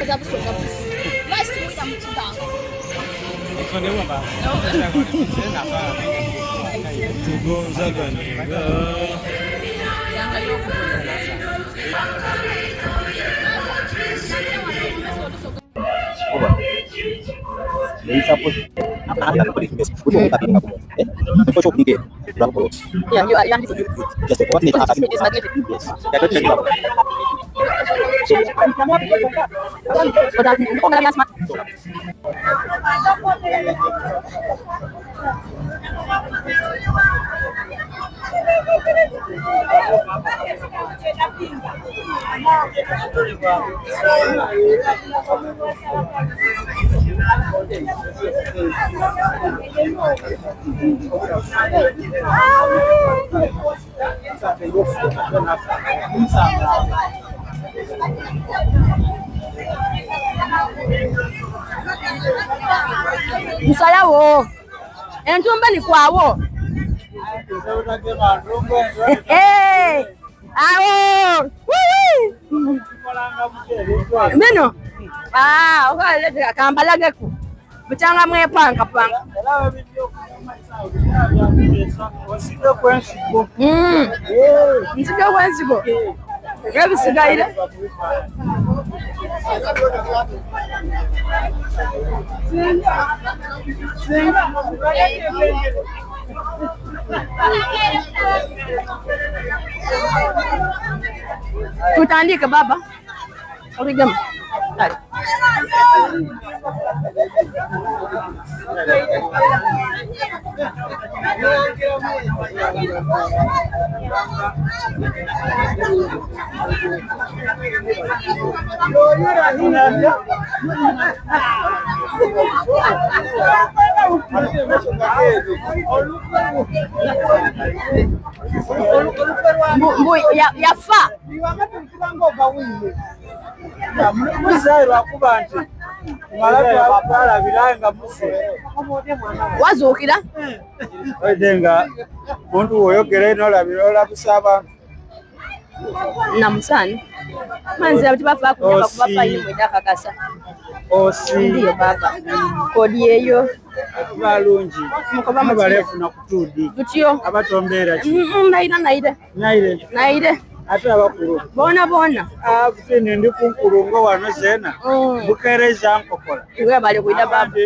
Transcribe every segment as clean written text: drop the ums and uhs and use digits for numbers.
za busonga busi. Last week I'm chitanga. Tunaelewa baba. Tugonza gani? Yanga yoko. Ini support ada police base. Butuh kita pindah. Info shop ni berapa polos? Ya, yang Just what ni tak ada. Yes. Kita cek. Sudah kok nggak asma. Musalawo entumba ni kwawo awo meno okaleta kambalageko buchanga mwepanga panga nsike kwensigo ebisigaire tutandike baba origami yafa wazukira odenga muntu oyogere nolabira busaba namusani manzi abati bafa kuba kubafa yimwe dakakasa ndiyo baba kodi eyo balungi mukoba mubalefu na kutudi tutyo abatombera naire ate abakulu bona kutini ndi kunkulungo wano zena bukereza nkokola iwe bali kuida baba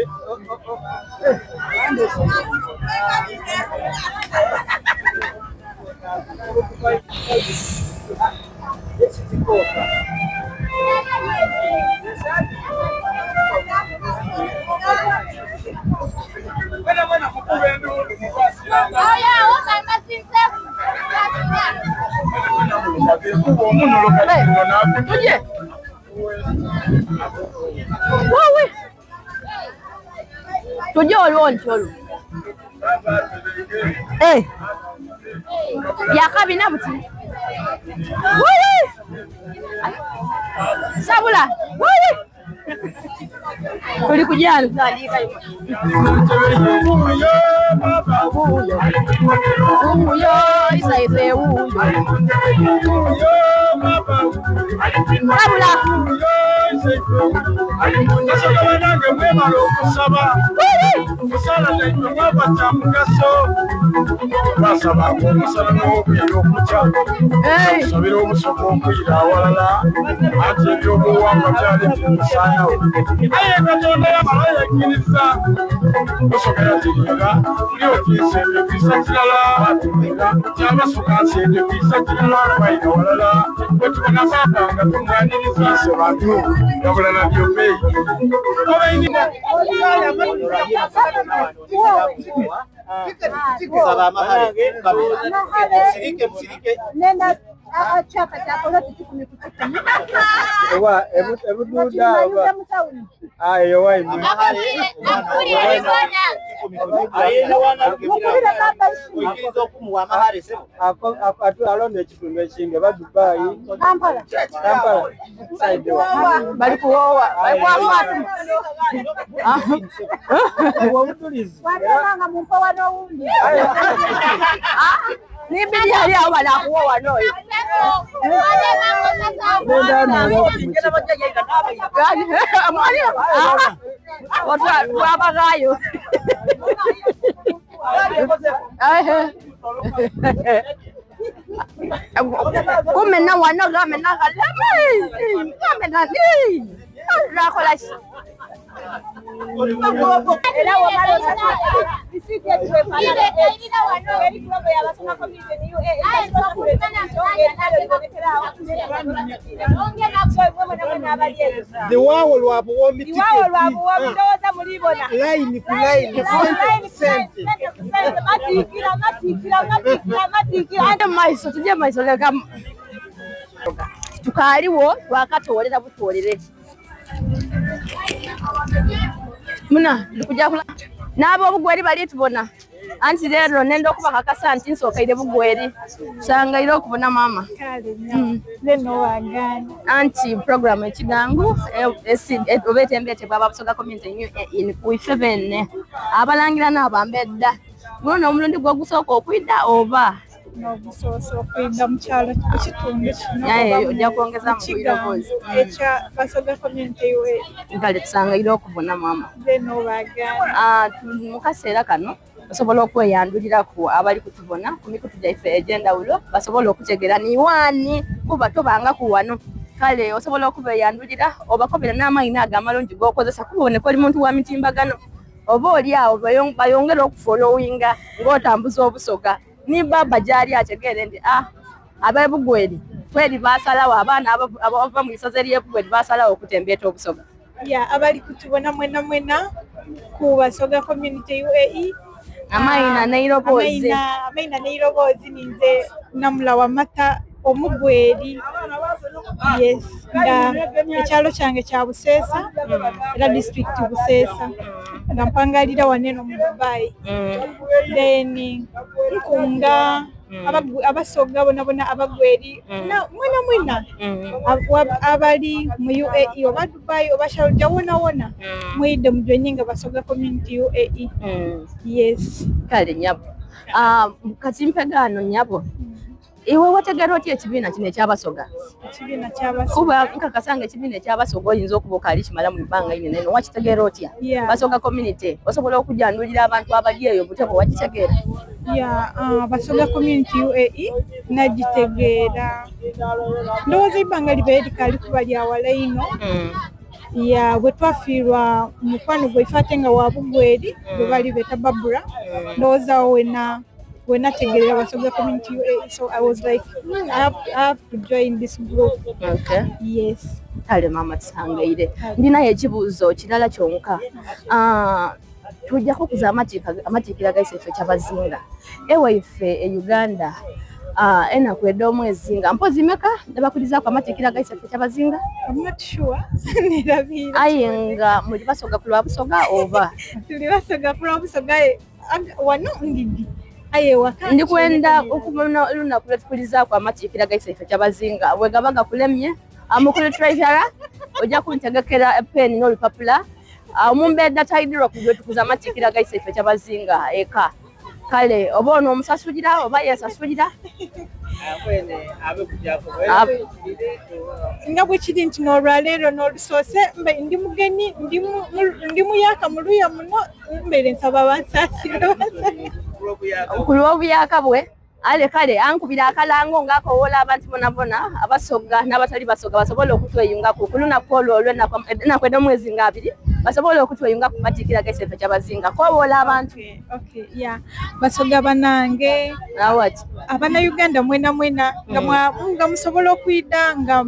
tujye olwontolo yakabina buti sabula tuli kujana uyo isaife uyo sabula chapa chapa lati kumekuta ewa ebududa ayo wai ayena wana ukizo kumwa mahari sebo atu alonde chitumbe chinge ba Dubai Kampala side wa bali kuoa watu wa mtulizi wananga mumpa wano undi nibili hali aba na kuoa no Kumena wano gamena galame gamena ni la kolash era wamalo isiti etwe pale ina wano eri kuba yabasoma community niyo basoma kuleta the wawo lwabo mitike wawo lwabo wabitoza mulibona line ku line matikira ande maiso tuje maiso leka tukaliwo wakatolera butolere muna ndikuja kula nabo bugweri bali tubona anti lero nendo kuba kakasa nti nsokaire bugweri sanga iro kubona mama kale leno wagana anti program ekigangu obete mbete baba busoga community in kuifebene abalangira nabambedda ngono omulundi gwo gusoko okwida oba no busoso kwenda mukyalo kitundu kino yaye ojja kuongeza mubiro bozi echa basoga community we ngale tusanga iro kubona mama leno wagana mukaseera kano basobola okweyandulira ku abali kutubona ku mikutu gyaife egy'endawulo basobola okutegera niwaani kuba tobanga ku wano kale osobola okubeyandulira obakobera n'amayina agalungi g'okozesa kuboneka oli muntu wa mitimbagano oba oli awo bayongera okufolowinga ng'otambuza obusoga ni baba gyali ategeere nti ab'ebugweri kweri basalawo abaana abava mu isoze ly'ebugweri basalawo okutembeeta obusoga abali kutubona mwena ku basoga community UAE amaina neirobozi ninze namula wa mata omugweri yes nga ekyalo kyange kya Buseesa era district Buseesa nga mpangalira waneno mu Dubai then nkunga abasoga bona abagweri na mwena abali mu UAE oba Dubai oba Sharjah wona mwide mujwenyinga basoga community UAE yes kale nyabo kati mpegano nyabo iwe wategera oti ekibiina kino ekyabasoga kuba nkakasanga ekibiina ekyabasoga oyinza okuba okali kimala mu bbanga inene no wakitegera otya basoga community osobola okujandulira abantu abali eyo butebo wakitegeera basoga community UAE nagitegeera ndowooza ebbanga libeere likali kuba lyawala ino bwe twafiirwa mukwano gwaife ate nga wa bugweri bwe bali beta Babura ndowooza when I tegerera basoga community UAE, so I was like I have to join this group. Okay. Yes. Kale mama tusangaire ndina ekibuuzo kirala kyonka tujja kukuza amatikira gaise ffe kyabazinga ewaife e Uganda enakwedde omwezi nga mpozi meka nebakuliza ku amatikira gaise ffe kyabazinga. I'm not sure. Nirabira ayenga muli basoga ku lwabusoga oba tuli basoga ku lwabusoga wano ndidi ndi kwenda okumona lunaku lwetukuliza ku amatikira gaise ffe kyabazinga bwe gaba gakulemye amukulu treasurer ojja kuntegekera pen n'olupapula omumbedda tayidirwa kugwetukuza amatikira gaise ffe kyabazinga eka kale oba ono omusasulira oba yesasulira nga bwe kiri nti n'olwaleero n'olusoose mbe ndi mugeni ndi muyaka mu luya muno mbere nsaba bansaasire ku lw'obuyaka bwe ale kale ankubira akalango ng'akowoola abantu bonabona abasoga n'abatali basoga basobola okutweyungako ku lunaku olwo olw'enakwedda omwezi nga 2 basobola okutweyunga ku matikira gaise ffe kyabazinga kowoola abantu. Okay, yeah. Basoga banange abana Uganda mwena nga musobola okwida nga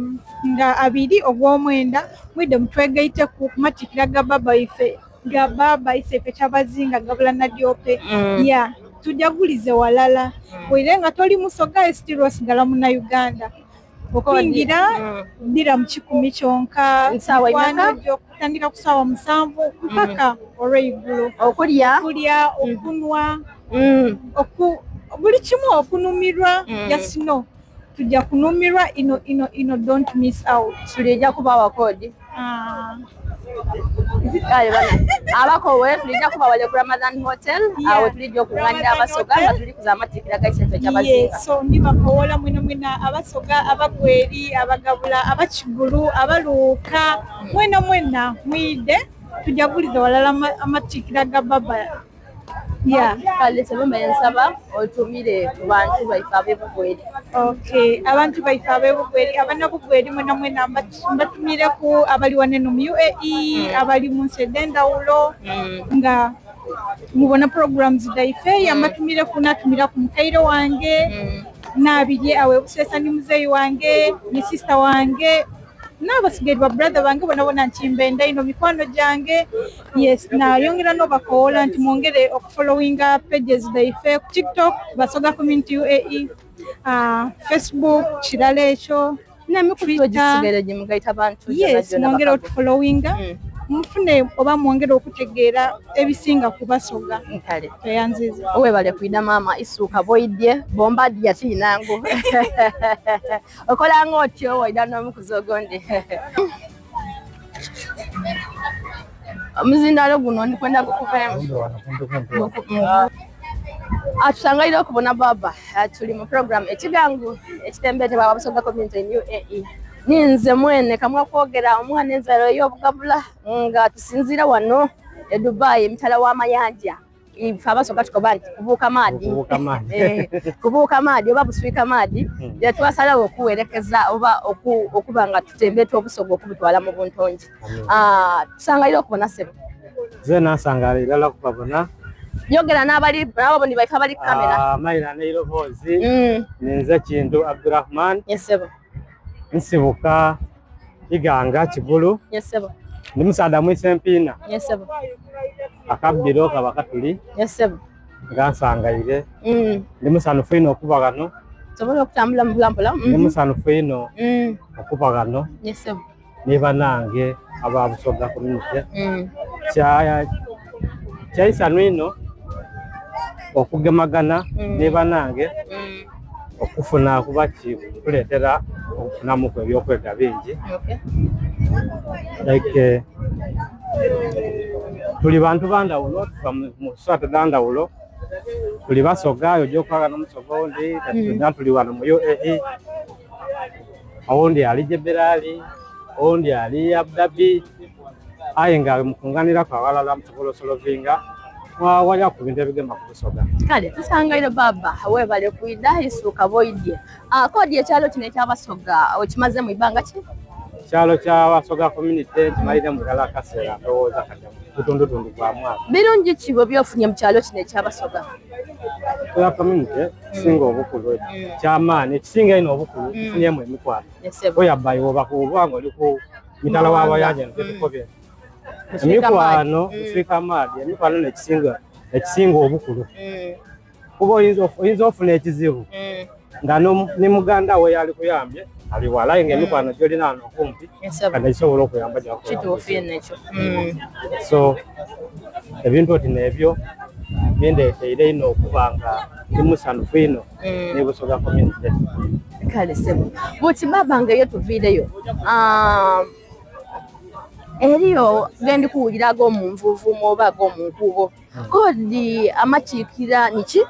2 ogw'omwenda mwide mutwegaite ku matikira ga baba ife ffe kyabazinga gabula nadyope yeah tujagulize walala bwire nga toli musoga still osigala muna Uganda okwingira dira mu 10 kyonka nsaawa imeka kutandika ku ssaawa 7 mpaka olw'eigulu okulya okunwa buli kimu okunumirwa jasino tujja kunumirwa ino don't miss out tulijja kubawa kodi kale bana abakowe tulija kuba wale ku Ramadan Hotel awo tulija okunganda abasoga nga tuli kuzamattikira gaiseffe kyabazinga so ndibakowola mwena abasoga abagweri abagabula abakigulu abaluuka mwena mwide tujaguliza walala amattikira ga baba kale sebemba ensaba otumire ku bantu baife ab'ebugweri okay abantu baife ab'ebugweri abanabugweri mwena mbatumire ku abali wanene mu UAE abali mu nsi ez'enjawulo nga mubona programs daife yambatumire ku natumira ku mukaire wange nabirye awe busesa ni muzeyi wange ni sister wange n'abasigaye ba brother bange bonabona ntimbenda ino mikwano gyange yes na yongera no bakola nti mwongere okufollowinga pages daife ku TikTok Basoga Community UAE Facebook kirala ekyo nemikubisigere gye mugaita abantu yes mwongere okufollowinga mufune oba mwongere okutegeera ebisinga ku Basoga kale eyanziza owebale kwida mama isuuka boidye bomba dya kinangu okolanga otyo waida n'omukuzi ogondi omuzindalo guno ndikwenda gukuvaemu atusangaire okubona baba tuli mu program ekigangu ekitembetebwa Basoga Community in UAE ninze mwene kamwe kwogera omwana enzalo y'obugabula nga tusinzira wano e Dubai emitala w'amayanja ife Abasoga tukoba nti kubuuka maadi oba buswika maadi gyetwasalawo okuwerekeza oba okuba nga tutembeta obusoga okubutwala mu buntongi tusangaire okubona sebo ze nasangalira irala kubabona yogera n'abo ni baife abali kamera Maila Nairobozi ninze Kintu Abdurrahman yesebo nsibuka iganga Kigulu yesebo ndi musaada mwise Mpina yesebo akabbiro kaba katuli yesebo ngasangaire ndi musanufu ino okuba kano sobola okutambula mu bulampola ndi musanufu ino okuba kano yesebo niba nange aba Busoga Community kyaisano ino okugemagana niba nange okufuna kubaki kuletera okufunamu ebyokwega bingi like tuli bantu bandawulo tuva mu swata dandawulo tuli Basoga ojokwaga n'omusoga ondi tuli wano mu UAE oundi ali Jeberali oundi ali Abu Dhabi aye nga mukunganira kwa walala musobola osolovinga wajja ku bintu ebigema ku Busoga kale tusangaire baba webale kwida isuuka boidye kodi ekyalo kino ekyabasoga okimaze mu ibanga ki kyalo kya Basoga Community kimalire mu dala kaseera ndowooza kati kutundutundu gwa mwaka birungi ki bwe byofunye mu kyalo kino ekyabasoga Basoga Community kisinga obukulu kyamaani ekisinga ino obukulu kifunyemu emikwano oyabbayi obakuba nga oli ku mitala w'abayanja ntetukobye emikwano nswika maadi emikwano nekisinga obukulu kuba oyinza ofuna ekizibu nga ne muganda we yali kuyambye ali wala nga emikwano gyolina wano okumpi kati ekisobola okuyamba so ebintu oti nebyo bindeeteire ino okuba nga ndi musanufu ino ne Busoga Community kale sebo buti baba ngayo tuviireyo eriyo gendi kuwulira ag'omunvuuvuumu oba ag'omunkuubo kodi amakiikira niki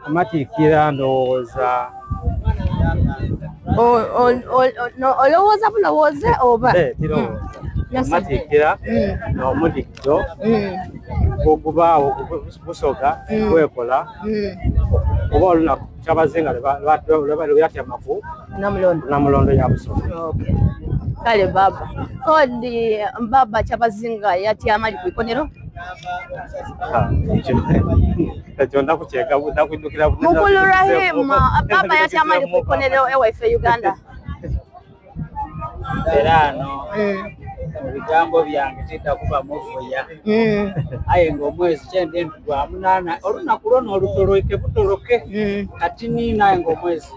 amakiikira ndowooza olowooza bulowooze oba tirowooza amakiikira n'omudigido ogubaawo Busoga kwekola oba olunaku kyabazinga lwebatyamaku namulondo ya Busoga kale baba kodi baba kyabazinga yatyama ali kwikonero ekyo ndakukyeka ndakwidukira mukulu Rahim baba yatyama ali kwikonero ewaife Uganda era ano ebigambo byange tidda kuba mufuya aye ng'omwezi kyende gwa munaana olunaku lwona olutoloke butoloke kati ninaye ng'omwezi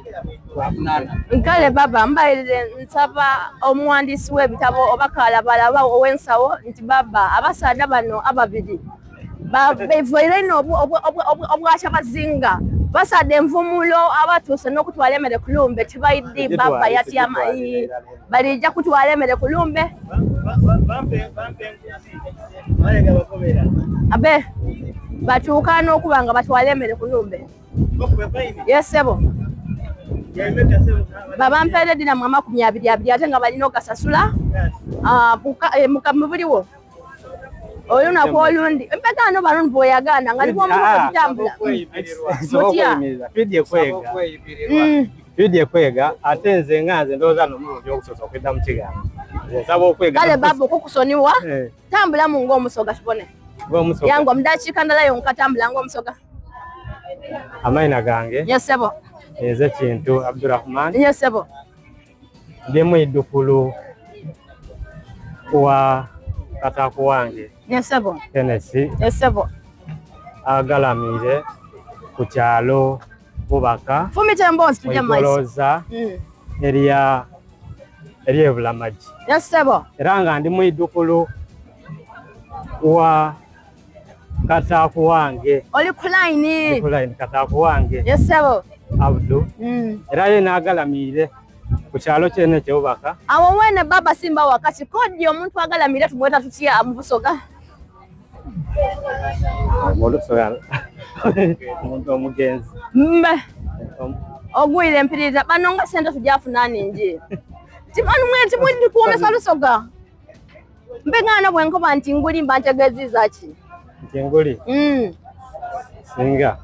gwa munaana nkale baba mbaire nsaba omuwandiisi w'ebitabo oba kalabalaba ow'ensawo nti baba abasaada bano ababiri bevoire ino obwakyabazinga basadde envumulo abatuuse n'okutwala emmere ku lumbe tibayidde baba yatya balijja kutwala emmere ku lumbe abe batuuka n'okuba nga batwala emmere ku lumbe yesebo babampeere dinamu 20 ate nga balina ogasasula mubuliwo olunaku olundi mpegano balundi bweyaganda nga liwo omuntu okutambula Fidi ekwega ate nze nga nze ndowooza n'omulundi ogusoose okwedda mu kigambo nsaba okwega kale baba okukusoniwa tambulamu ng'omusoga kibone yangu omudakiika ndala yonka tambula ng'omusoga amayina gange yesebo eze Kintu Abdurrahman yesebo ndi mwiddukulu wa Kataaku wange yesebo Tennessee yesebo agalamire ku kyalo Bubaka fumita emboozi tujja mu maiso igoloza ery'ebulamaji yesebo era nga ndi mwiddukulu wa Kataaku wange oli ku line Kataaku wange yesebo Abdu era ye n'agalamire ku kyalo kyene eky'Obubaka awo wene baba simba wakati kodi omuntu agalamire tumweta tutya mu Busoga omuntu omugenzi ogwire empirira bano nga sente tujafuna ningi timanu mweti mwindi kuomesa Lusoga mbengana bwenkoba nti nguli mba ntegeziza ki nti nguli singa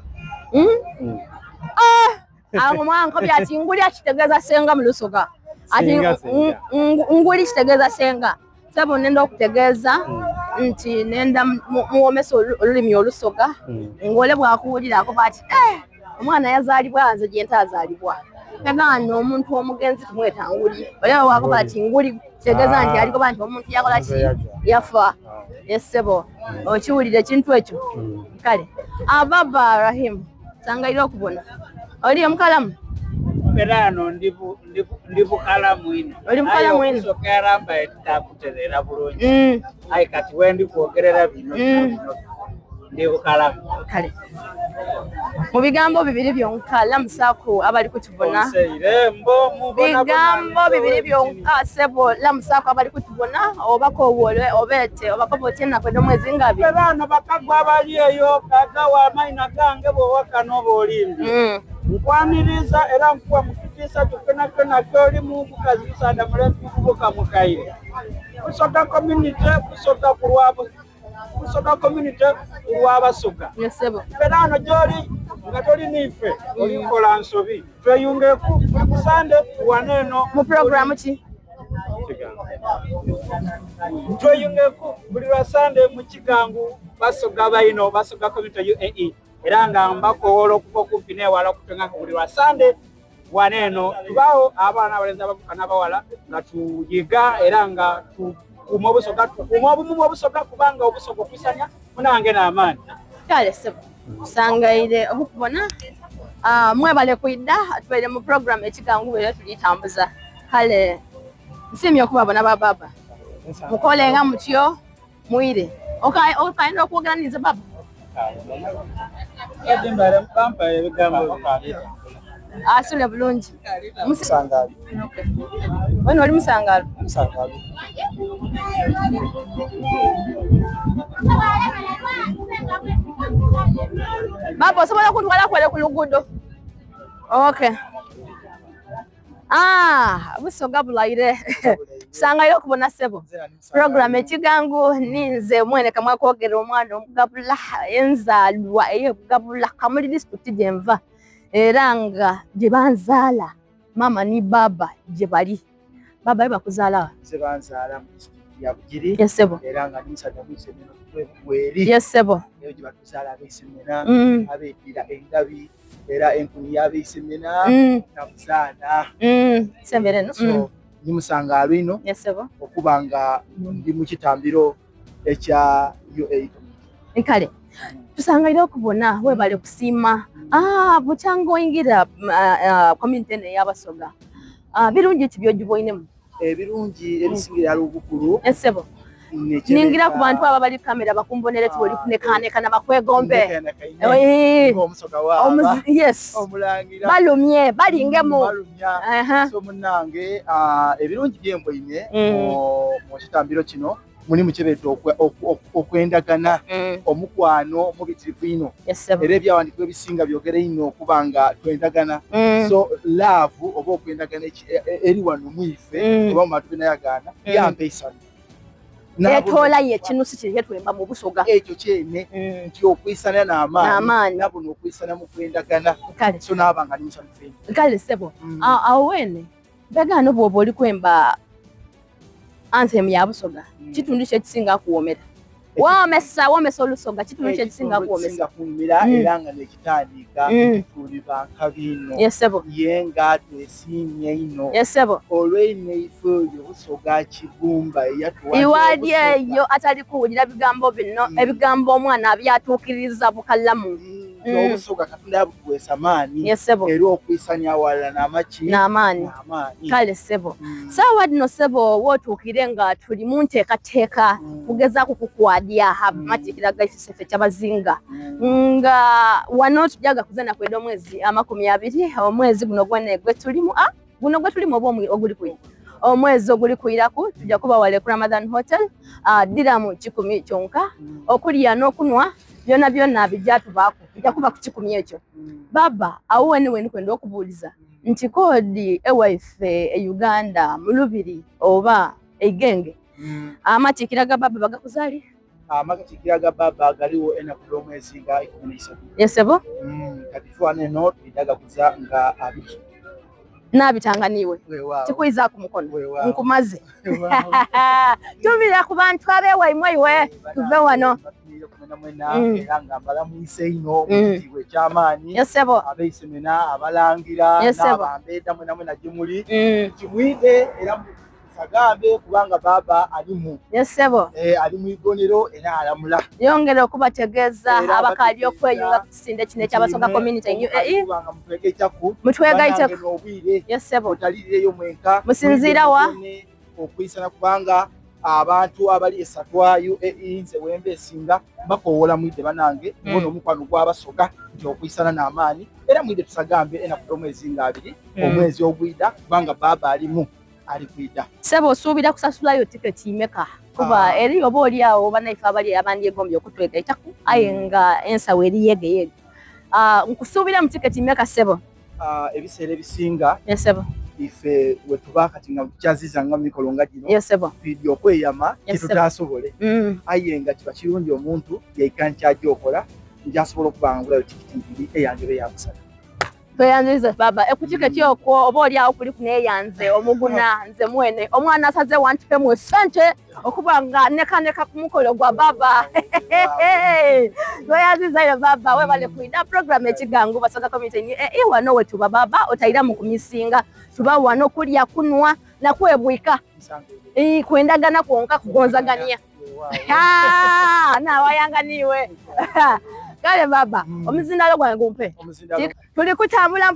awo mwanko byati nguli akitegeza senga mu Lusoga ati nguli kitegeza senga sabo nenda okutegeeza nti nenda muomesa olulimi Olusoga ngole bwakuwulira ako bati omwana yazaalibwa nze gye ntazaalibwa pegano omuntu omugenzi tumweta nguli oleba wakuba ati nguli kitegeeza nti aliko banti omuntu yakola ki yafa yesebo okiwulira ekintu ekyo kale ababa Rahim sangaira okubona oli omukalamu Berano ndi bukalamu ino oli mukalamu ino sokeramba etakuterera bulungi ai kati wendi kwogerera bino ndi bukalamu kale mu bigambo bibiri byonka lamusaako abali kutubona bigambo bibiri byonka sebo lamusaako abali kutubona obako wole obete obako botena kwenda mwezi ngabi berano bakagwa abali eyo kagawa amaina gange bo wakano bolimbi nkwaniriza era nkuwa mukitisa tukena kyoli mu bukazi kusanda mulembi kubuka mukaire kusoka community kulw'Abasoga yesebo berano joli nga toli nife olikola nsobi tweyungeku buli kusande waneno mu program ki tweyungeku buli lwasande mu kigangu Basoga bayino Basoga community UAE era nga mbakowola okuva okumpi newala okutenga buli lwasande waneno tubaawo abaana abalenzi abavuka n'abawala nga tuyiga era nga tukuma Obusoga tukuma obumu Obusoga kubanga Obusoga okwisanya munange n'amaani kale sebo sangaire okubona mwebale kuidda atwere mu program ekigangu bwe tulitambuza kale nsimye okubabona baba mukolenga mutyo muire okaenda okuoganiza baba asule bulungi Musangalo wena oli Musangalo baba osobola kutwala kwele ku luguudo okay Busoga bulaire sangayo okubona sebo program ekigangu ninze mwene kamwa kwogera omwana omugabula enzalwa ey'obugabula Kamuli district gyenva era nga gye banzaala mama ni baba gye bali baba bakuzaala banzaala mu district ya Bugiri yesebo era nga nimusajja mwisemeno kweri yesebo eyo gye batuzaala abeesemena abeedira engabi era enkuni y'abeesemena namuzaana sembere no so ni Musangalo ino yesebo okuba nga ndi mu kitambiro ekya UAE kale tusangaire okubona webale kusiima bukyanga oyingira community eno ey'Abasoga birungi ki by'ogiboinemu ebirungi ebisingira obukulu yesebo ningira ku bantu aba bali kamera bakumbonere tuli kunekanekana bakwegombe yes omulangira balumye balingemu so munange ebirungi byembo ine mu kitambiro kino muni mukireeta okwendagana omukwano mubitirivu ino era ebyawandikibwa ebisinga byogere ino okuba nga twendagana so love oba okwendagana eri wano mwife oba mu bantu benayagaana yampa esano etola yekinusi kiri twemba mu busoga ekyo kyene nti okwisana n'amaanyi nabuno okwisana mu kwendagana so n'abanga ni musanufu kale sebo awo wene mbega no bwoba oli kwemba anthem ya busoga kitundu kyekisinga kuwomera womesa olusoga kitundu kyekisinga kuwomera era nga nekitandika tuli bankabino yesebo yenga twesimye ino yesebo olwene ife obusoga kigumba iwadi eyo atali kuwulira bigambo bino ebigambo omwana abyatuukiriza bukalamu obusoga katonda yabutuweesa maanyi yesebo era okwisanya awalala n'amaanyi kale sebo saawa dino sebo wootuukire nga tuli mu nteekateeka kugezaako kukwadya amatikira gaife kyabazinga nga wano tujaga kuzana kweda omwezi 20 omwezi guno gwe tulimu guno gwe tulimu oba oguli kuyi omwezi oguli kuyiraku tujja kuba wale ku Ramadan Hotel diramu 10 kyonka okulya n'okunwa byonna bijja tubaako bijja kuba ku 10 ekyo baba awo wene kwenda okubuuliza nti koodi ewaife e Uganda mu Lubiri oba eigenge amatikira ga baba bagakuzaali amatikira ga baba galiwo enaku omwezi nga 13 yesebo kati fwane no tudaga kuza nga abiki nabitanganiwe tikuiza ku mukono nkumaze tubira ku bantu abewaimwe tuve wano nga mbalamuise ino mukitiibwa ekyamaanyi abeisemena abalangira n'abambeeda mwena gyemuli kimwide era sagambe kubanga baba alimu ali mu igonero era alamula yongera okubategeeza abakali okweyunga ku kisinde kino ekyabasoga community mutwegaiteku otalirireyo mwenka musinziira wa okwisana kubanga abantu abali esatwayo inze wembe esinga bakowola mwide banange ngono omukwano gw'abasoga nti okwisana n'amaanyi era mwide tusagambe enaku omwezi nga 2 omwezi ogwida kubanga baba alimu ali kwida sebo osuubira kusasulayo tiketi imeka kuba eri oba oli awo banaife abali abandyegombye okutwegaitaku aye nga ensawo eri yegeyege nkusuubira mu tiketi imeka sebo ebiseera ebisinga sebo ife wetuba kati nga tukyaziza nga mikolo nga gino bidi okweyama kitutasobole aye nga kiba kirungi omuntu yaika nkyajja okola njasobola okubangulayo tikiti ibiri eyange beyakusala tweyanzize baba ekutiketi okwo oba oli awo kuli kuneeyanze omuguna nze mwene omwana asaze wantipemu esente okuba nga nekaneka ku mukolo gwa baba tweyanzizeyo baba webale kwida program ekigangu basoga community iwano wetuba baba otayira mu kumisinga tuba wano kulya kunwa na kwebwika kwendagana kwonka kugonzagania nawayanganiwe kale baba omuzindalo gwange gumpe tuli kutambula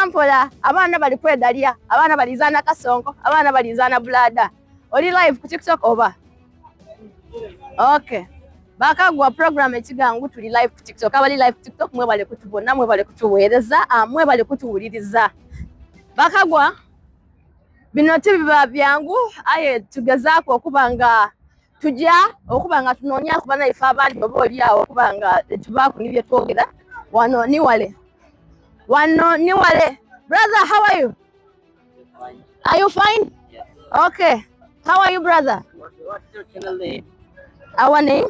mpola abaana bali kwedalya abaana balizana kasonko abaana balizana bulada oli live ku TikTok oba okay bakagwa program ekigangu tuli live ku TikTok abali live ku TikTok mwe bale kutubona mwe bale kutuweereza mwe bale kutuwuliriza bakagwa bino tibiba byangu aye tugezaako okubanga tujja okubanga tunoonya ku banaife abandi oba oli awo okubanga tubaako nibye twogera wano niwale brother, how are you? Are you fine? Yeah. Okay, how are you, brother? What's your channel name? Our name?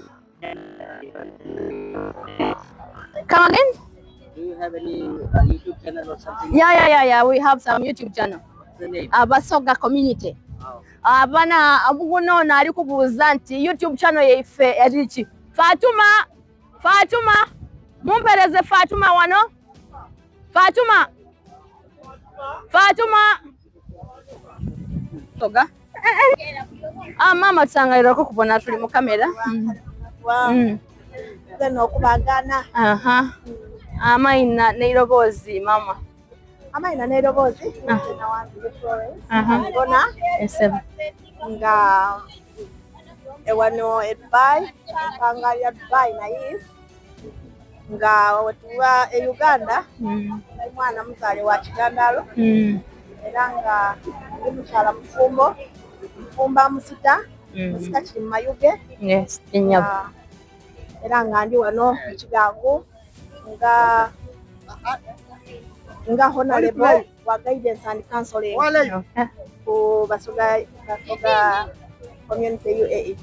Come again? Do you have any YouTube channel or something? Yeah, we have some YouTube channel. What's the name? Abasoga community. Wow. Abana abuguno ali kubuuza nti YouTube channel yaife erichi Fatuma mumpereze Fatuma wano Fatuma soga mama tusangalira ko kubona tuli mu kamera Zeno okubagana amaina neirobozi mama amaina neirobozi na wantu Florence bona esebe nga ewano e Dubai empanga ya Dubai naye nga wetuwa e Uganda mwana muzale wa Kigandalo era nga mukyala mufumba musita musita kiri mu mayuge era nga ndi wano mu Kigangu nga honorable wa guidance and counseling ku Basoga community UAE.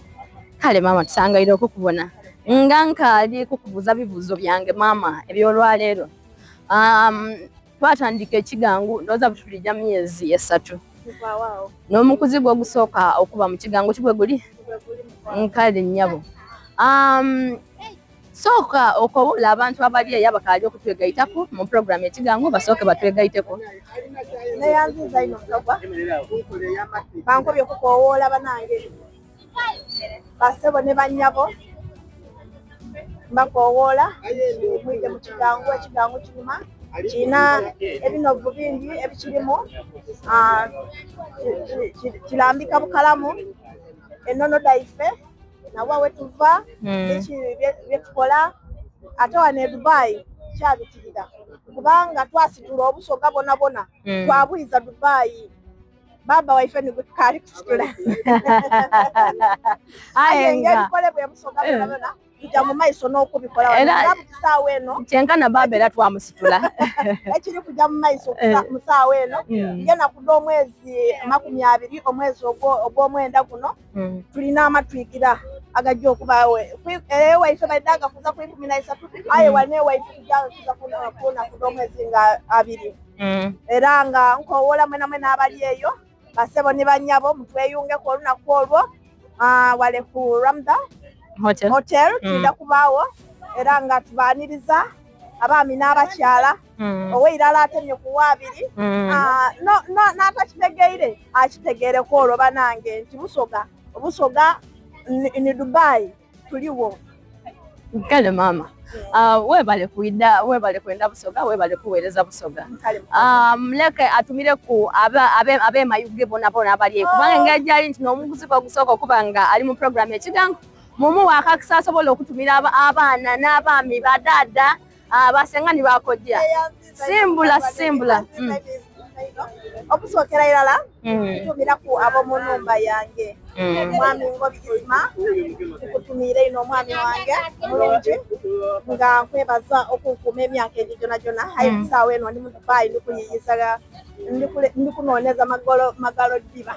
Kale mama tusangaire okukubona nga nkali kukubuza bibuzo byange mama ebyolwaleero twatandika Ekigangu ndoza butulija myezi 3 n'omukuzi gwo gusooka okuba mu Kigangu kigwe guli nkali nnyabo soka okobola abantu abali eyo abakali okutwegaitako mu program Ekigangu basooke batwegaiteko neyanziza ino mutogwa bankobye okukowoola banange basebo ne bannyabo mbakowoola mwide mu Kigangu Ekigangu kirima kina ebinovu bingi ebikirimu kirambika bukalamu ennono daife nawa wetuva byetukola ate wane Dubai kyabitirira kubanga twasitula obusoga bona twabwiza Dubai baba waife ni kali kusitula ayenga kole bwe busoga bona ija mu maiso n'okubikola wano kisaawe eno kyenkana baba era twamusitula ekiri kujja mu maiso musaawe eno ngena kudo omwezi 20 omwezi ogw'omwenda guno tulina amatwikira agajja okubaawe waife badaga kuza ku 13 aye wane waife kujja kuza kudo omwezi nga 2 era nga nkowoola mwena abali eyo basebo ne bannyabo mutweyungeko olunaku olwo wale ku Ramda Hotel tuda kubaawo era nga tubaaniriza abaami n'abakyala oweirala atemye ku 2 n'atakitegeire akitegeereko olwo banange nti obusoga ni Dubai tuliwo. Kale mama webale kwenda busoga webale kuweereza busoga muleke atumire ku abe mayuge bona abali kubanga ngajali nti n'omuguzi gusooka okuba nga ali mu program Ekigangu mumu wakakisa asobola okutumira abaana n'abaami badada basengani bakojja simbula okusookera irala kutumira ku abomu nnumba yange omwami ngobizima kutumire ino omwami wange mulungi nga nkwebaza okukuuma emyaka egi gyona aye kusaawa eno ndi mu Dubai ndikuyiyiza ndikunooneza magalo ddiba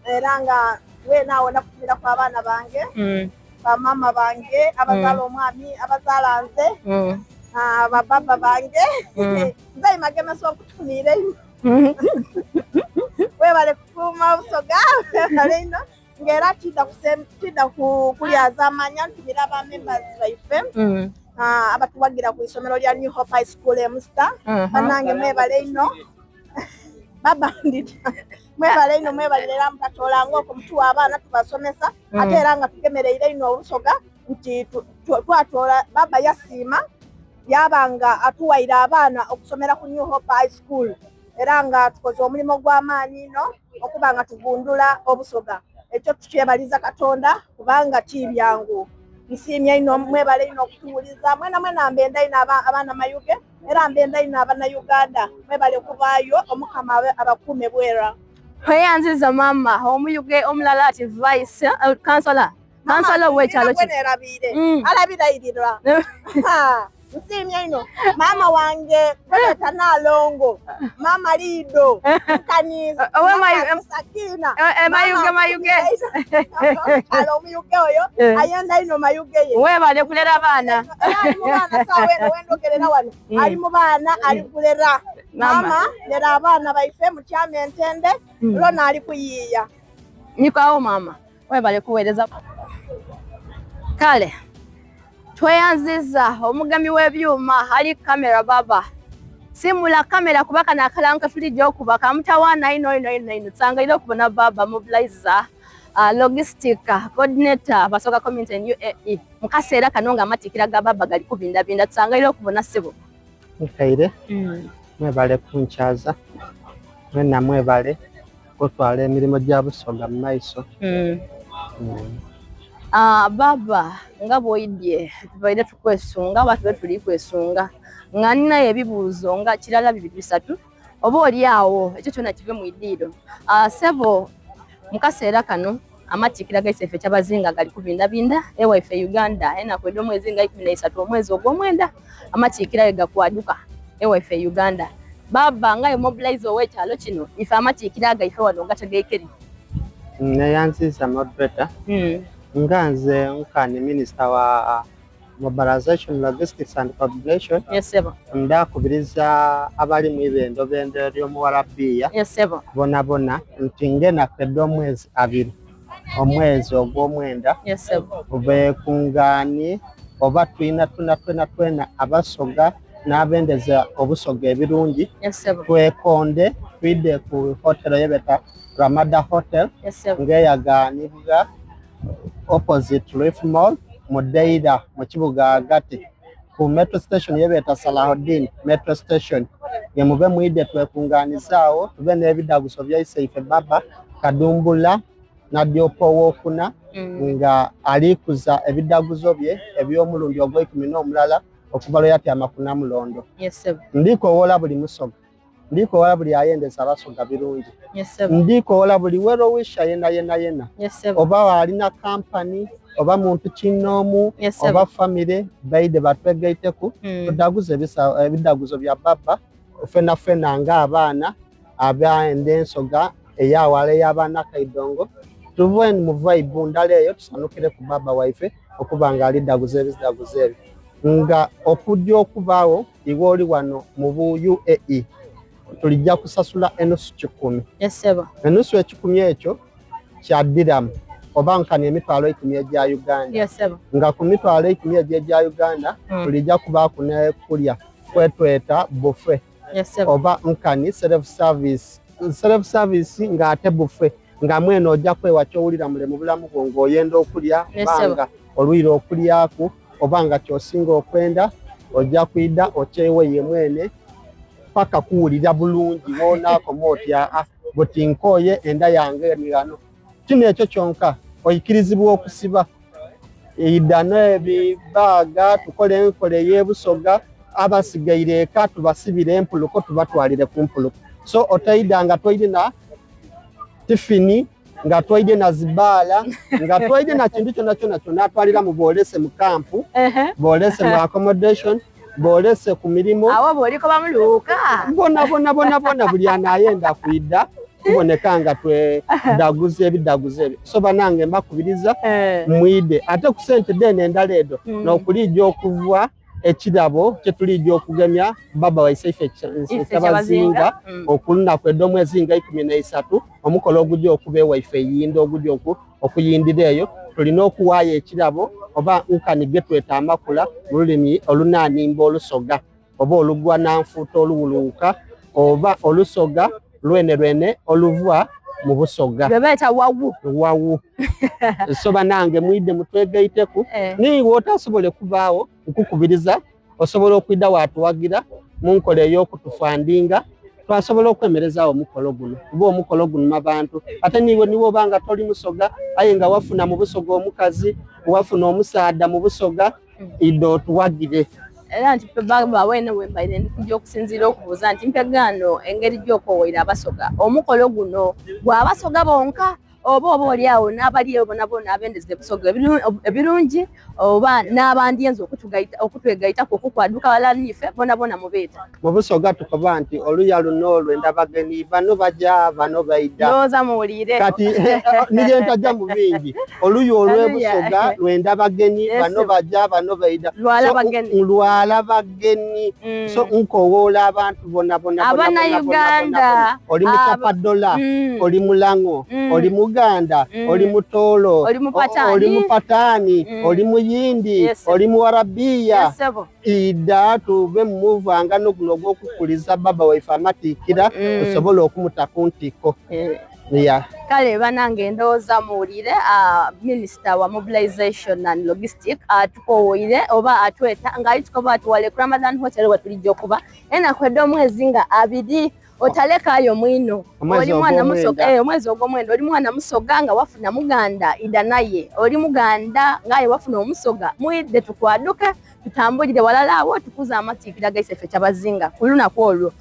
era nga wenaawo nakutumira ku abaana bange bamama bange abazaala omwami abazaala nze bababa bange nze magemeso okutumire webale kukuuma obusoga ino ng'era tidda kulyaza amanya ntumira aba members baife abatuwagira ku isomero lya New Hope High School Musta banange mwebale ino babandita mwebale ino mwebalira mukatolanga okumutuwa abaana tubasomesa ate era nga tugemereire ino obusoga nti twatola baba yasiima yabanga atuwaira abaana okusomera ku New Hope High School era nga tukoze omulimu gw'amaanyi ino okuba nga tugundula obusoga ekyo tukyebaliza Katonda kubanga kibyangu nsiimye ino mwebale ino okutuwuliza mwena mbenda ino abaana mayuge era mbenda ino abana Uganda mwebale okuvaayo omukama abakuume bwera. Tweyanziza mama omuyuge omulala ati vice councillor w'ekyalo alabira irirwa nsiimye ino mama wange koleta nalongo mama Lido kanisa Sakina mayuge alo omuyuge oyo ayenda ino mayuge ye webale kulera abaana saawa eno wendogerera wano ali mu baana ali kulera mama lera abaana baife mu kyama Entende lona ali kuyiiya nikawo mama webale kuweereza kale tweyanziza omugami w'ebyuma ali kamera baba simula kamera kubaka nakalanka tulijja okuba kamutawaana ino tusangaire okubona baba mobilizer logistic coordinator Basoga community and UAE mukaseera kano nga amatikira ga baba gali kubindabinda tusangaire okubona sebo nkaire mwebale kunkyaza mwebale kutwala emirimu gya busoga mu maiso Baba nga bwoidye tubaire tukwesunga abantu tuli kwesunga nga nina ebibuuzo nga kirala 2-3 oba oli awo ekyo kyona kive mu iddiiro. Sebo mukaseera kano amatiikira gaise ffe kyabazinga gali kubindabinda ewaife Uganda enakwedde omwezi nga 13 omwezi ogw'omwenda amatiikira gakwaduka ewaife Uganda. Baba nga mobilize ow'ekyalo kino ife amatiikira gaife wano gategeekeri. Neyanziza moderator. Nganze nkani minister wa mobilization logistics and coordination. Yes sebo. Ndakubiriza abali mu ibendo bende ly'omuwarabiya. Yes sebo. Bona nti ngena kwedde omwezi 2 omwezi ogw'omwenda. Yes sebo. Ube kungani oba twena abasoga n'abendeza obusoga ebirungi. Yes sebo. Twekonde twide ku hotel yebeta Ramada Hotel. Yes sebo. Ngeyaganibwa opposite Reef Mall Mudeira mu kibuga hagati ku metro station yebeta Salahuddin metro station. Yemube mwide twekunganizaawo tube n'ebidaguzo byaise ife baba Kadumbula na Diopo wokuna nga alikuza ebidaguzo bye eby'omulundi ogw'ekumi okuva lwe yati amakuna mulondo. Yes sebo. Ndiko wola buli musoga ndiko wola buli ayendeza abasoga birungi. Yes sebo. Ndiko wola buli wero wisha yena. Yes sebo. Oba alina company oba muntu kinoomu. Yes, oba family baide batwegaiteku tudaguze ebidaguzo bya baba fena nga abaana abaende ensoga eyawala y'abaana kaidongo tuve mu vibe ndaleyo tusanukire ku baba waife okubanga ali daguze ebidaguze nga okujja okubaawo iwe oli wano mu UAE tulijja kusasula enusu 10. Yes sebo. Enusu 10 ekyo kya dirham oba nkani emitwalo 10 egya Uganda. Yes sebo. Nga ku mitwalo 10 egya Uganda tulijja kubaako ne kulya kwetweta buffet. Yes sebo. Oba nkani self service nga ate buffet nga mweno ojja kwewa kyowulira mule mu bulamu bwo ng'oyenda okulya banga olwire okulyaku obanga kyosinga okwenda ojja kwida okyewe ye mwene paka kuwulira bulungi wonaako motya buti nkoye enda yange ngano kino ekyo kyonka oyikirizibwa okusiba idano ebibaga tukole enkole y'ebusoga abasigaire eka tubasibire empuluko tubatwalire ku mpuluko so otaida nga twaide na tifini nga twaide na zibala nga twaide na kintu kyona atwalira mu bolese mu kampu bolese mu accommodation bolese ku mirimo awo boliko bamuluka bona buli anayenda kwida kuboneka nga twe daguze ebidaguze so banange mbakubiriza mwide ate ku sente dene endaledo n'okulijja okuva ekirabo kyetulijja okugemya baba waise ife kyabazinga okuluna kwedde omwezi nga 13 omukolo ogujja okuba ewaife yindo ogujja okuyindira eyo tulina okuwaayo ekirabo oba nkani getweta amakula mu lulimi olunaanimba olusoga oba olugwa nanfuuta oluwuluuka oba olusoga lwene oluva mu busoga bebeeta wawu so banange mwide mutwegaiteku niwe otasobole kubaawo nkukubiriza osobola okwida watuwagira mu nkola ey'okutufandinga twasobola okwemerezaawo omukolo guno kuba omukolo guno abantu ate niwe obanga toli musoga aye nga wafuna mu busoga omukazi wafuna omusaada mu busoga iddo tuwagire era nti baba wene wembaire ndikujja okusinziira okubuuza nti mpegano engeri gy'okwowoera abasoga omukolo guno gw'abasoga bonka oba oli awo n'abali eyo bona abendeze ebisoga ebirungi oba n'abandi enzo okutwegaitako okukwaduka balala nife bona mubeeta mu busoga tukoba nti oluya luno lw'endabageni bano bajja bano baida ndowooza muwulire kati nije ntajja mu bingi oluya olw'ebusoga lw'endabageni bano bajja bano baida lwalabageni so nkowoola abantu bona Uganda oli mu Kapadola oli mu Lango oli mu Uganda oli mu Toolo oli mu Patani oli mu Yindi oli mu Arabiya ida tube muvanga n'oguno gw'okukuliza baba waife amatiikira osobola okumuta ku ntiko kale banange ndowooza muwulire Minister wa Mobilization and Logistics atukowoire oba atweta ng'ali tukoba atuwale ku Ramadan Hotel we tulijja okuba enakwedde omwezi nga 2 otalekayo mwino Omwezi oli mwana musoga ogw'omwenda. omwezi ogw'omwenda oli mwana musoga nga wafuna muganda ida naye oli muganda ngaye wafuna omusoga mwidde tukwaduke tutambulire walala awo tukuza amatiikira gaise ffe kyabazinga ku lunaku olwo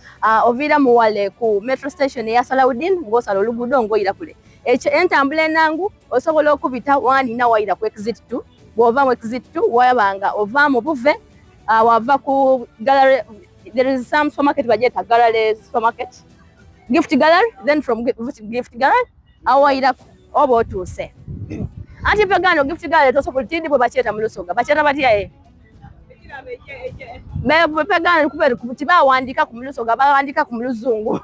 oviira muwale ku metro station eya Salaudin ng'osala oluguudo ng'oyira kule entambula enangu osobola okubita wanina wayira ku exit 2 bw'ova mu exit 2 wayabanga ova mu buve wava ku gallery. There is some supermarket bajeta gallery supermarket gift gallery, then from gift gallery awayira oba otuuse anti pegano gift gallery tosobola tindi bwe bakyeta mu Lusoga bakyeta batya pegano kubera tibawandika ku Lusoga bawandika ku Luzungu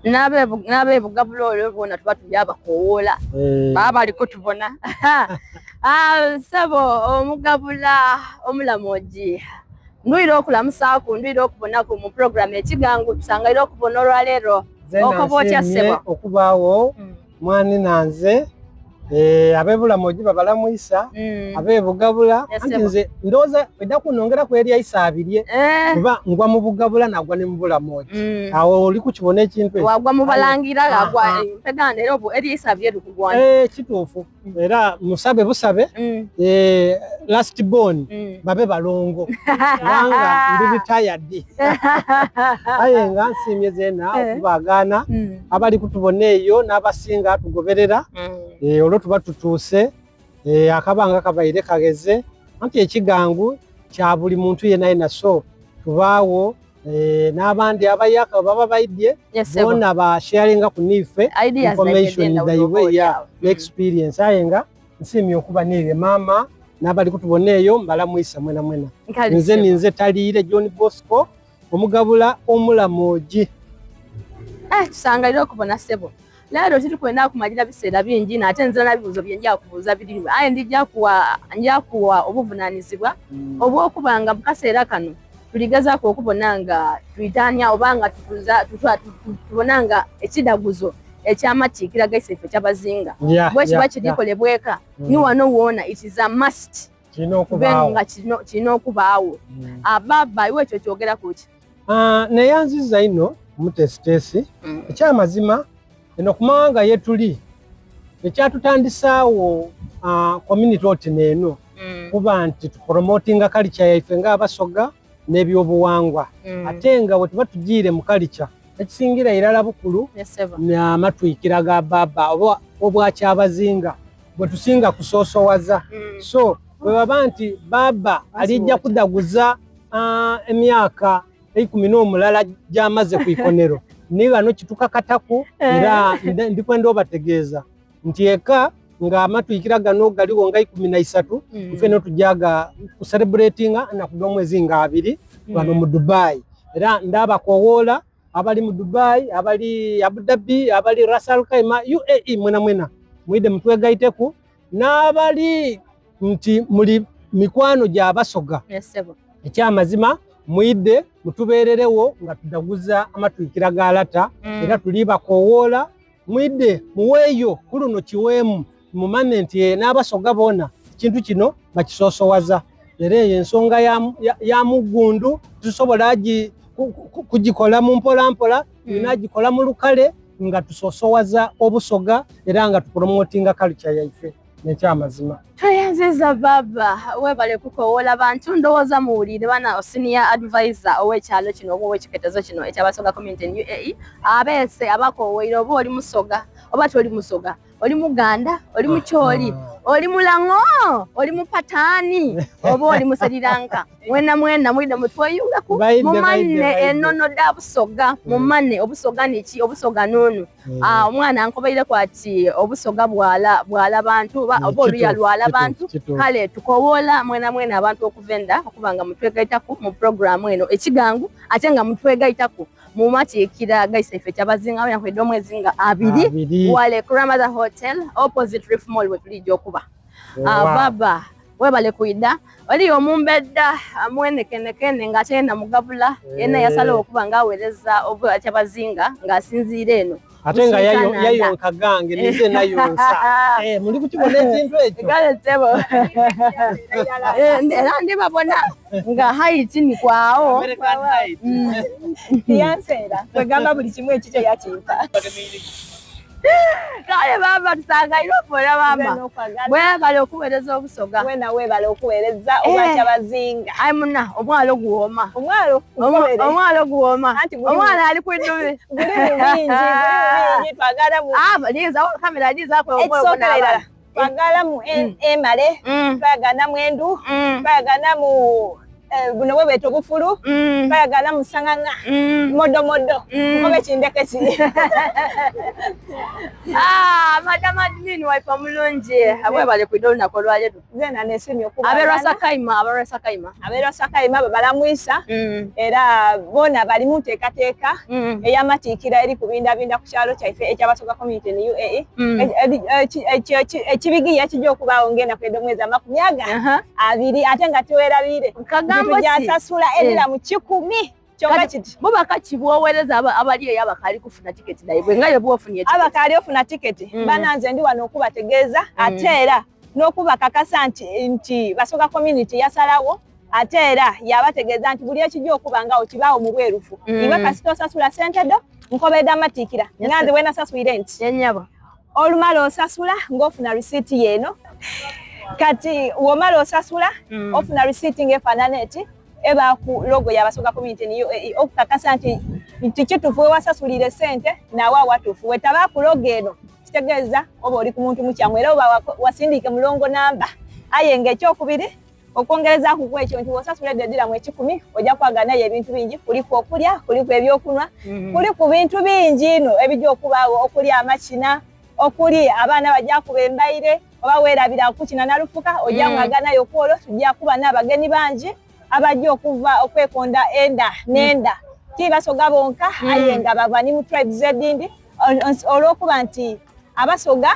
nabe bugabula olwo bona tuba tubyabakoola baba baliko tubona sabo omugabula omulamoji ndwira okulamusaku ndwira okubonaku mu program ekigangu tusangaira okubona olwaleero okobotya sebo okubaawo mwani nanze abebulamoji babalamwisa abebugabula anti nze ndowooza edda kunongera ku eri ayisa abirye kuba ngwa mu bugabula nagwa ne mu bulamoji awo oli kukibona ekintu wagwa mu balangira agwa peganda era eri ayisa abirye lukugwana kituufu era musabe busabe last born babe balongo kubanga ndi retired aye nga nsimye zeena okubagaana abali kutubona eyo n'abasinga tugoberera olwo tuba tutuuse akabanga kabaire kageze anti ekigangu kya buli muntu yenna so tubaawo n'abandi abayaka baba baidye bona ba sharinga kunife information daiwe ya experience ayenga nsimye okuba nire mama n'abali kutubona eyo mbalamwisa mwena mwena nze taliire John Bosco omugabula omulamoji tusangalira okubona sebo leero titukwenda kumalira biseera bingi nate nzira nabibuzo byenja kubuuza biri aye nja kuwa obuvunaanyizibwa obw'okubanga mu kaseera kano tuligezaako okubona nga tuyitanya obanga tubona nga ekidaguzo ekyamatiikira gaise ffe kyabazinga bwe kiba kirikolebweka ni wano woona it is a must nga kirina okubaawo ababa iwe ekyo kyogera kuki neyanziza ino mutesitesi ekyamazima eno kumanga yetuli ekyatutandisaawo community oti neeno kuba nti tupromotinga culture yaife ng'abasoga n'ebyobuwangwa ate nga bwe tuba tugiire mu culture ekisingira irala bukulu n'amatwikira ga baba obwakyabazinga bwe tusinga kusoosowaza so bwe baba nti baba alijja kudaguza emyaka 18 gy'amaze ku ikonero ni bano kitukakataku era ndikwenda obategeeza nti eka nga amatwikira gano galiwo nga 13 ife no tujaga ku celebratinga na kugomwezi nga 2 bano mu Dubai era ndaba kowoola abali mu Dubai abali Abu Dhabi abali Ras Al Khaimah UAE mwena mwide mutwegaiteku n'abali nti muli mikwano gy'abasoga ekyamazima mwide mutubererewo nga tudaguza amatwikira galata era tuliba kowoola mwide muweeyo kuluno kiweemu mu moment n'abasoga bona kintu kino bakisoosowaza era eyo ensonga ya mugundu tusobola kugikola mu mpolampola inagikola mu lukale nga tusoosowaza obusoga era nga tupromotinga culture yaife nekyamazima toyanziza baba webale kukowoola bantu ndowooza muwulire bana senior advisor ow'ekyalo kino oba ow'ekiketezo kino ekyabasoga community UAE abeese abakowoire oba oli musoga oba toli musoga oli muganda oli mukyoli oli mulango oli mupataani oba oli museriranka mwena mwide mutweyungaku mumane enono da busoga mumane obusoga niki obusoga nunu omwana ankobaire kwati obusoga bwala bantu oba oluyalwala abantu kale tukowoola mwena abantu okuvenda okubanga mutwegaitaku mu programu eno ekigangu ate nga mutwegaitaku mu matiikira gaise ffe kyabazinga yakwedde omwezi nga 2 wale ku Ramadha Hotel opposite Reef Mall wetulijja okuba baba webale kuida oli omumbedda amwenekenekene ng'ate na mugabula yenna yasalawo okuba ng'aweereza obwa kyabazinga ng'asinziira eno Atenga yayo kagange nize nayonsa muri kukibona ekintu ekyo gale tebo era ndibabona nga height ni kwao American height yansera kwegamba buli kimwe ekikyo yakinta kale baba tusanga iropora baba bwebale okuweereza obusoga webale okuweereza obakya bazinga ayi muna omwalo guwoma omwalo guwoma omwalo ali kwidumi bingi twagala mu liza kamera liza kwe omwoyo twagala mu emale twagala mu endu twagala mu buno bwebeta obufulu twagala mu sanganga modo oba ekindeke ki madama nini waifa mulungi abwebale kwida olunaku olwaleero zena nesimye okuba aberwa Sakaima balamwisa era bona bali mu nteekateeka ey'amatiikira eri kubindabinda ku kyalo kyaife ekyabasoga community ne UAE ekibigiya kijja okubaawo ngenda kweda omwezi 20 ate nga tiwerabire gyasasula edira mu 10 kyonga kiti bubaka kibwowereza abali eyo abakali kufuna tiketi naye bwe ngayo bwofunye abakali ofuna tiketi bananze ndi wano okubategeeza ate era n'okubakakasa nti basoga community yasalawo ate era yabategeeza nti buli ekijja okuba nga okibaawo mu bwerufu iwe kasita osasula sente do nkobedde amatiikira nganze wena sasulire nti yenyabo olumala osasula ng'ofuna receipt yeeno kati womala osasula ofuna receipt ng'efaanana eti eba ku logo ya basoga community ni UAE okukakasa nti kitufu wasasulire sente nawe watufu wetaba ku logo eno kitegeeza oba oli ku muntu mukyamu era oba wasindike mulongo namba aye ng'ekyokubiri okwongereza ku kwekyo nti wasasula dedira mu 10 ojja kwagana ebintu bingi kuliko okulya kuliko ebyokunwa kuliko bintu bingi ino ebijja okubaawo okulya amakina okuli abaana bajja kuba embaire oba weerabira kukina nalufuka ojja mwaganayo kwolwo tujja kuba n'abagenyi bangi abajja okuva okwekonda enda nenda tibasoga bonka aye nga bava ni mu tribes edindi olw'okuba nti abasoga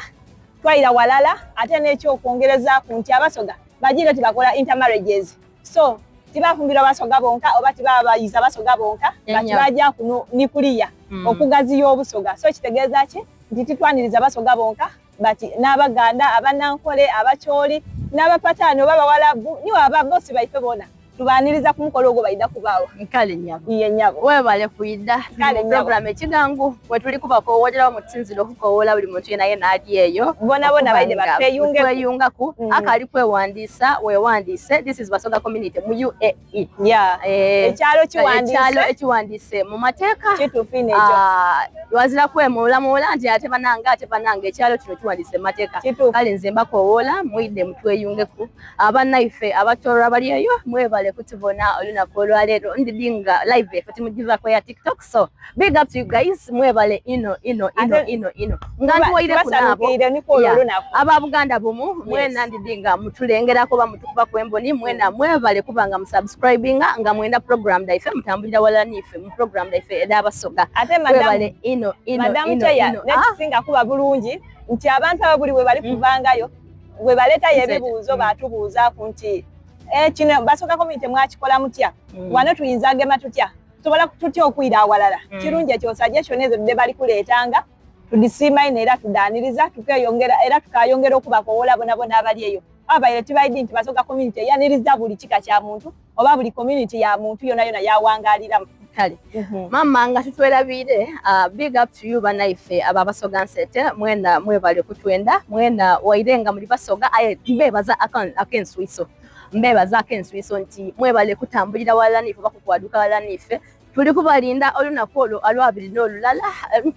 twayira walala ate n'ekyokwongereza ku nti abasoga bagira tibakola intermarriages so tibafumbira abasoga bonka oba tibabayiza abasoga bonka bati bajja kuno ni kuliya okugaziya obusoga so kitegeeza ki nti titwaniriza abasoga bonka bati n'abaganda abanankole abakyoli n'abapataani oba bawalabu niwe ababosi baife bona tubaniriza ku mukolo ogwo bayida kubaawo nkale nyabo iye nyabo webale kuyida program ekigangu wetuli kubakoowolerawo mu kisinziro okukowoola buli muntu yenaye n'ali eyo bona baide batweyungeku akali kwewandiisa wewandiise this is Basoga community mu UAE ekyalo ekiwandiise mu mateeka kituufu nekyo wazira kwemulamuula nti ate bananga ekyalo kino kiwandiise mu mateeka kale nze mbakoowoola mwidde mutweyungeku abannaife abakyolwa bali eyo mwebale kutubona olunaku olwaleero ndidinga live effe timugivako ya TikTok so big up to you guys mwebale ino nga ntuwaireku naabo aba Buganda bumu mwena ndidinga mutulengerako ba mutukuba kwemboni mwena mwebale kubanga musubscribinga nga mwenda program daife mutambulira wala nife mu program daife ed'abasoga ate mwebale madamu Chaya nekisinga kuba bulungi nti abantu ababuli we bali kuvangayo we baletayo ebibuuzo batubuuza ku nti kino Basoga community mwakikola mutya wano tuyinza agema tutya tusobola tutya okwira awalala kirungi ekyo suggestion ezo bide bali kuleetanga tudisimaine era tudaaniriza tukeyongera era tukayongera okubakoola bona abali eyo abaire tibaidi nti Basoga community yaniriza buli kika kya muntu oba buli community ya muntu yona yawangaliramu kale mama nga tutwerabire big up to you banaife aba Basoga nsete mwena mwebale kutwenda mwena wairenga muri Basoga aye mbebaza akenswiso mbebaza akenswiso nti mwebale kutambulira wala nife bakukwaduka wala nife tuli kubalinda olunaku olwabiri n'olulala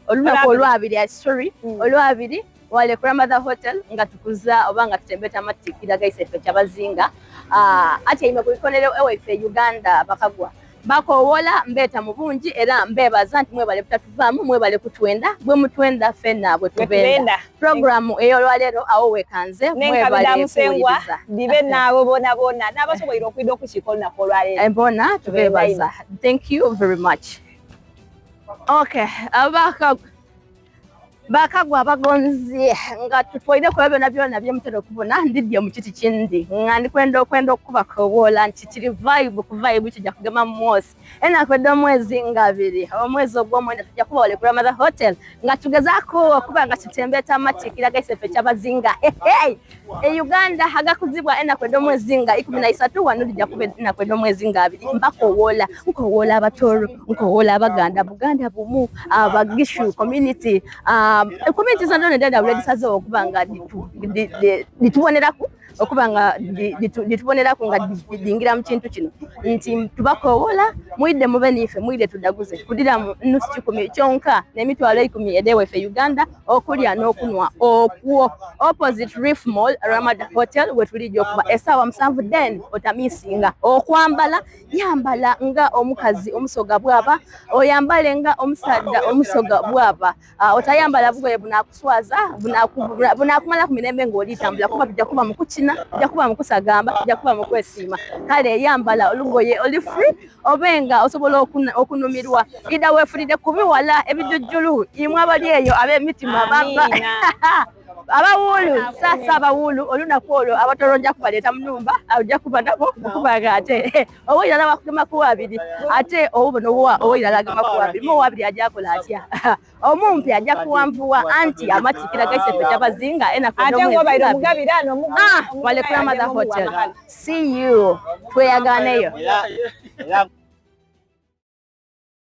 olunaku olwabiri sorry olwabiri wale Grandmother Hotel nga tukuza oba nga tutembeta amatiikira gaise ffe kyabazinga ate ime kulikonero ewaife Uganda bakagwa bakoowola mbeeta mu bungi era mbebaza nti mwebale butatuvaamu mwebale kutwenda bwe mutwenda ffenna bwe tubenda programu ey'olwaleero awo wekanze mwebale kuwuliriza bibe naabo bona n'abasobola okwida okukika olunaku olwaleero bona tubebaza thank you very much okay bakagwa abagonzi nga tutwaire kwa byona byona byemutero kubona ndidye mu kiti kindi nga ndikwenda okubakobola nti kiri vibe ku vibe kijja kugema mwosi ena kwenda mwezi nga 2 omwezi ogw'omwenda tujja kuba wale kula Mother Hotel nga tugezaako okuba nga kitembeta matikira gaisefe kyabazinga Uganda hagakuzibwa ena kwenda mwezi nga 13 wano tujja kuba ena kwenda mwezi nga 2 mbakowola nkowola abatoro nkowola abaganda Buganda bumu abagishu community community zandone ndenda already sazo okubanga dituboneraku okubanga dituboneraku nga dingira mu kintu kino nti tubakowola muide mubenife muide tudaguze kudira nusu 10 kyonka n'emitwalo 10 edewe fe Uganda okulya n'okunwa okuo opposite Reef Mall Ramada Hotel wetulije okuba esawa 7 den otamisinga okwambala yambala nga omukazi omusoga bwaba oyambale nga omusadda omusoga bwaba otayambala bugoye bunakuswaza bunakumala ku mirembe ng'olitambula kuba tujja kuba mu kukina tujja kuba mu kusagamba tujja kuba mu kwesiima kale yambala olugoye oli free obenga osobola okunumirwa ida wefulide kubiwala ebijujjulu imwe abali eyo ab'emitima baba abawulu sasa abawulu olunaku olwo abatolonja kubaleeta mu nyumba ajja kuba nabo okubaga ate ow'irala bakugema ku 2 ate ow'irala agema ku 2 mu 2 ajja akola atya omumpi ajja kuwanvuwa anti amatikira gaisefe kyabazinga ena wale kula Mother Hotel see you tweyaganeyo